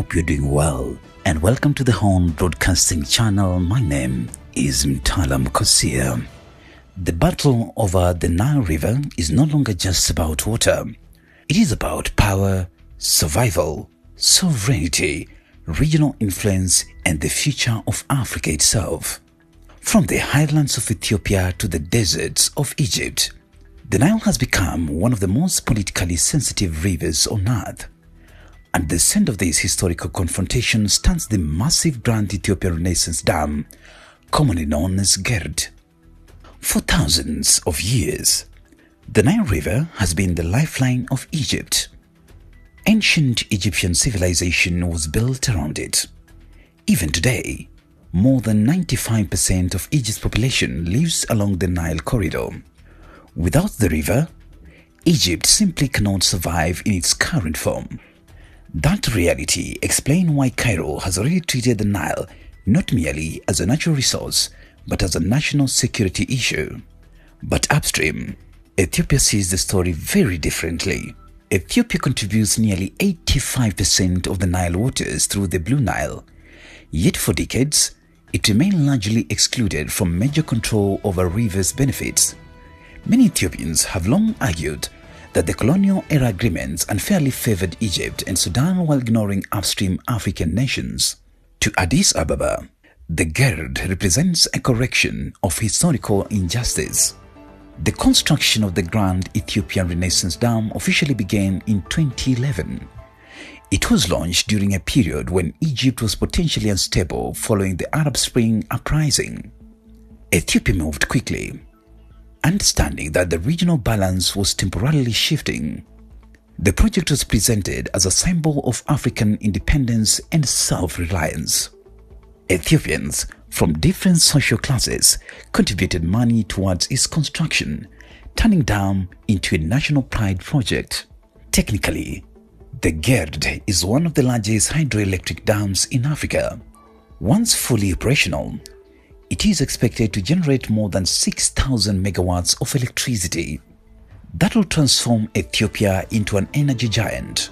hope you're doing well and welcome to the Horn Broadcasting Channel. My name is Mtala Mkosia. The battle over the Nile River is no longer just about water. It is about power, survival, sovereignty, regional influence, and the future of Africa itself. From the highlands of Ethiopia to the deserts of Egypt, the Nile has become one of the most politically sensitive rivers on earth. At the center of this historical confrontation stands the massive Grand Ethiopian Renaissance Dam, commonly known as GERD. For thousands of years, the Nile River has been the lifeline of Egypt. Ancient Egyptian civilization was built around it. Even today, more than 95% of Egypt's population lives along the Nile corridor. Without the river, Egypt simply cannot survive in its current form. That reality explains why Cairo has already treated the Nile not merely as a natural resource, but as a national security issue. But upstream, Ethiopia sees the story very differently. Ethiopia contributes nearly 85% of the Nile waters through the Blue Nile. Yet for decades, it remained largely excluded from major control over rivers' benefits. Many Ethiopians have long argued that the colonial-era agreements unfairly favored Egypt and Sudan while ignoring upstream African nations. To Addis Ababa, the GERD represents a correction of historical injustice. The construction of the Grand Ethiopian Renaissance Dam officially began in 2011. It was launched during a period when Egypt was potentially unstable following the Arab Spring uprising. Ethiopia moved quickly, understanding that the regional balance was temporarily shifting. The project was presented as a symbol of African independence and self-reliance. Ethiopians from different social classes contributed money towards its construction, turning the dam into a national pride project. Technically, the GERD is one of the largest hydroelectric dams in Africa. Once fully operational, it is expected to generate more than 6,000 megawatts of electricity. That will transform Ethiopia into an energy giant,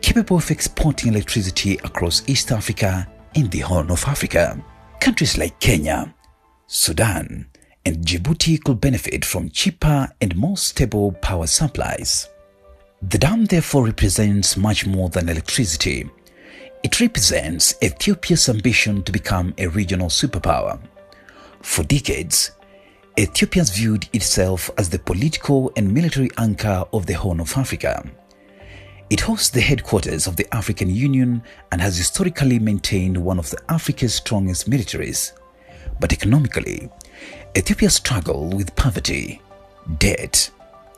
capable of exporting electricity across East Africa and the Horn of Africa. Countries like Kenya, Sudan, and Djibouti could benefit from cheaper and more stable power supplies. The dam therefore represents much more than electricity. It represents Ethiopia's ambition to become a regional superpower. For decades, Ethiopia has viewed itself as the political and military anchor of the Horn of Africa. It hosts the headquarters of the African Union and has historically maintained one of Africa's strongest militaries. But economically, Ethiopia struggled with poverty, debt,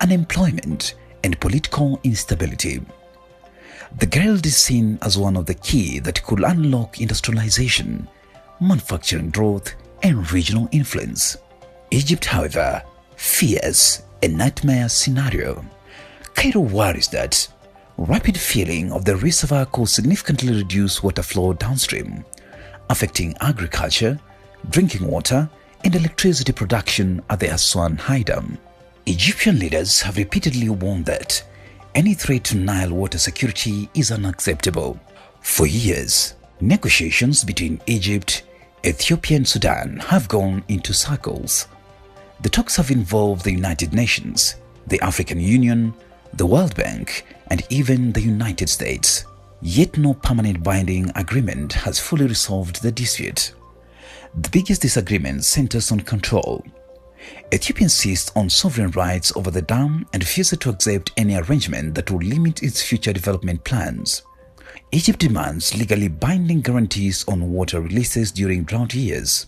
unemployment, and political instability. The GERD is seen as one of the keys that could unlock industrialization, manufacturing growth, and regional influence. Egypt, however, fears a nightmare scenario. Cairo worries that rapid filling of the reservoir could significantly reduce water flow downstream, affecting agriculture, drinking water, and electricity production at the Aswan High Dam. Egyptian leaders have repeatedly warned that any threat to Nile water security is unacceptable. For years, negotiations between Egypt, Ethiopia and Sudan have gone into circles. The talks have involved the United Nations, the African Union, the World Bank, and even the United States. Yet no permanent binding agreement has fully resolved the dispute. The biggest disagreement centers on control. Ethiopia insists on sovereign rights over the dam and refuses to accept any arrangement that would limit its future development plans. Egypt demands legally binding guarantees on water releases during drought years.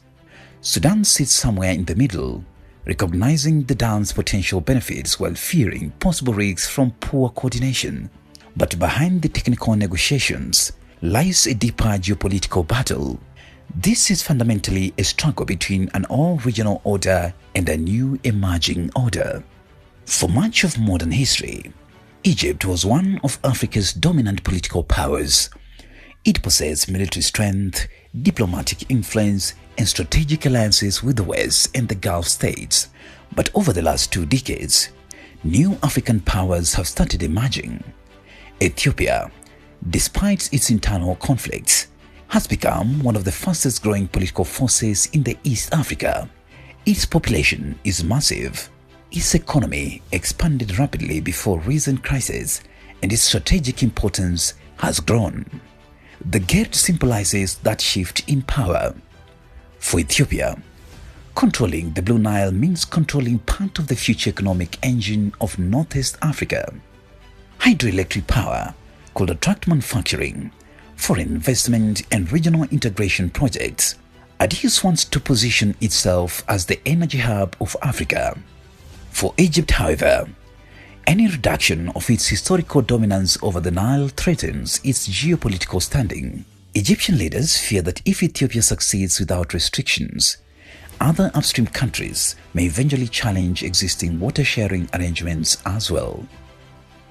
Sudan sits somewhere in the middle, recognizing the dam's potential benefits while fearing possible risks from poor coordination. But behind the technical negotiations lies a deeper geopolitical battle. This is fundamentally a struggle between an all-regional order and a new emerging order. For much of modern history, Egypt was one of Africa's dominant political powers. It possessed military strength, diplomatic influence, and strategic alliances with the West and the Gulf states. But over the last 2 decades, new African powers have started emerging. Ethiopia, despite its internal conflicts, has become one of the fastest growing political forces in the East Africa. Its population is massive, its economy expanded rapidly before recent crises, and its strategic importance has grown. The GERD symbolizes that shift in power. For Ethiopia, controlling the Blue Nile means controlling part of the future economic engine of Northeast Africa. Hydroelectric power could attract manufacturing, foreign investment, and regional integration projects. Addis wants to position itself as the energy hub of Africa. For Egypt, however, any reduction of its historical dominance over the Nile threatens its geopolitical standing. Egyptian leaders fear that if Ethiopia succeeds without restrictions, other upstream countries may eventually challenge existing water-sharing arrangements as well.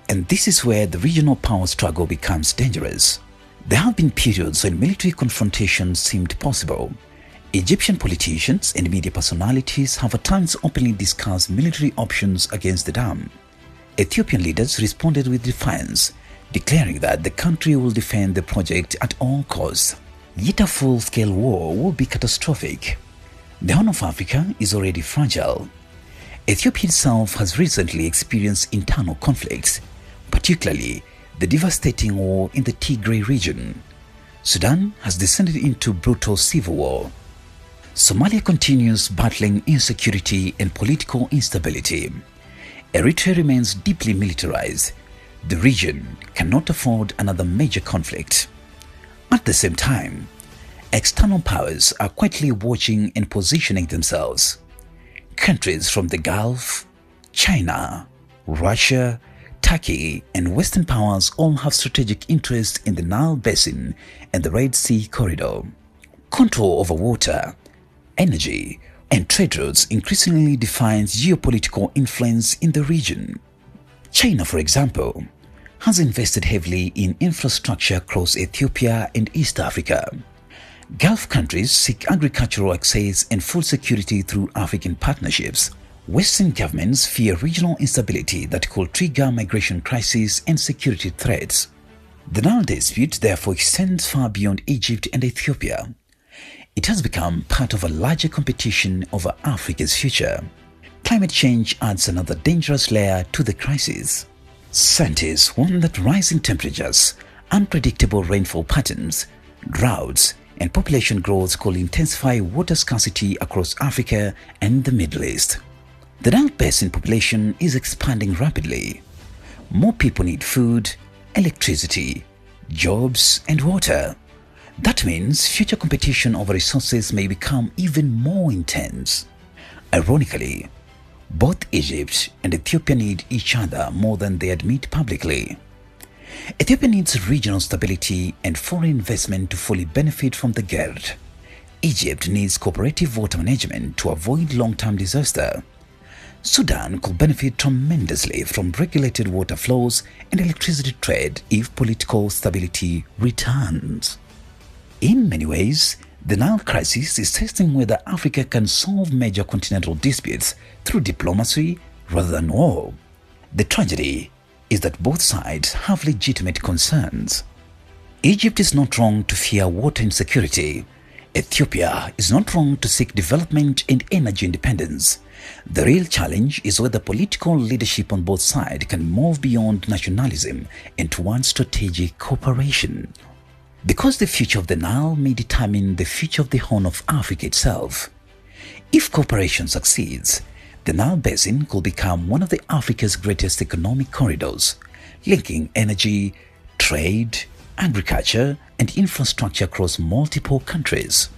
And this is where the regional power struggle becomes dangerous. There have been periods when military confrontation seemed possible. Egyptian politicians and media personalities have at times openly discussed military options against the dam. Ethiopian leaders responded with defiance, declaring that the country will defend the project at all costs. Yet a full-scale war would be catastrophic. The Horn of Africa is already fragile. Ethiopia itself has recently experienced internal conflicts, particularly the devastating war in the Tigray region. Sudan has descended into brutal civil war. Somalia continues battling insecurity and political instability. Eritrea remains deeply militarized. The region cannot afford another major conflict. At the same time, external powers are quietly watching and positioning themselves. Countries from the Gulf, China, Russia, Turkey, and Western powers all have strategic interests in the Nile Basin and the Red Sea corridor. Control over water, energy, and trade routes increasingly defines geopolitical influence in the region. China, for example, has invested heavily in infrastructure across Ethiopia and East Africa. Gulf countries seek agricultural access and food security through African partnerships. Western governments fear regional instability that could trigger migration crises and security threats. The Nile dispute therefore extends far beyond Egypt and Ethiopia. It has become part of a larger competition over Africa's future. Climate change adds another dangerous layer to the crisis. Scientists warn that rising temperatures, unpredictable rainfall patterns, droughts, and population growth could intensify water scarcity across Africa and the Middle East. The Nile Basin population is expanding rapidly. More people need food, electricity, jobs, and water. That means future competition over resources may become even more intense. Ironically, both Egypt and Ethiopia need each other more than they admit publicly. Ethiopia needs regional stability and foreign investment to fully benefit from the GERD. Egypt needs cooperative water management to avoid long-term disaster. Sudan could benefit tremendously from regulated water flows and electricity trade if political stability returns. In many ways, the Nile crisis is testing whether Africa can solve major continental disputes through diplomacy rather than war. The tragedy is that both sides have legitimate concerns. Egypt is not wrong to fear water insecurity. Ethiopia is not wrong to seek development and energy independence. The real challenge is whether political leadership on both sides can move beyond nationalism and towards strategic cooperation. Because the future of the Nile may determine the future of the Horn of Africa itself. If cooperation succeeds, the Nile Basin could become one of the Africa's greatest economic corridors, linking energy, trade, agriculture, and infrastructure across multiple countries.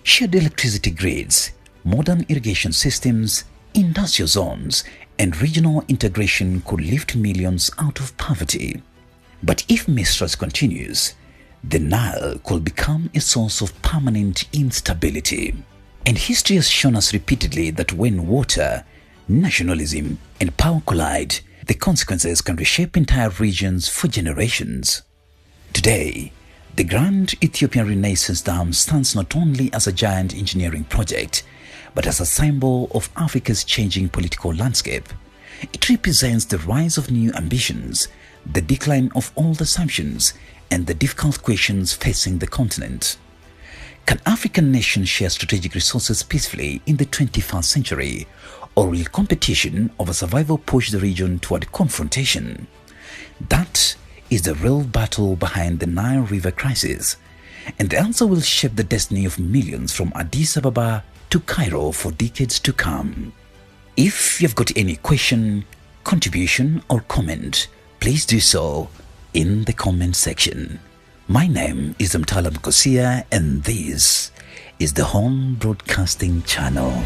Shared electricity grids, modern irrigation systems, industrial zones, and regional integration could lift millions out of poverty. But if mistrust continues, the Nile could become a source of permanent instability. And history has shown us repeatedly that when water, nationalism, and power collide, the consequences can reshape entire regions for generations. Today, the Grand Ethiopian Renaissance Dam stands not only as a giant engineering project, but as a symbol of Africa's changing political landscape. It represents the rise of new ambitions, the decline of old assumptions, and the difficult questions facing the continent. Can African nations share strategic resources peacefully in the 21st century, or will competition over survival push the region toward confrontation? That is the real battle behind the Nile River crisis, and the answer will shape the destiny of millions from Addis Ababa to Cairo for decades to come. If you've got any question, contribution or comment, please do so in the comment section. My name is Mtalam Kosia, and this is the Horn Broadcasting Channel.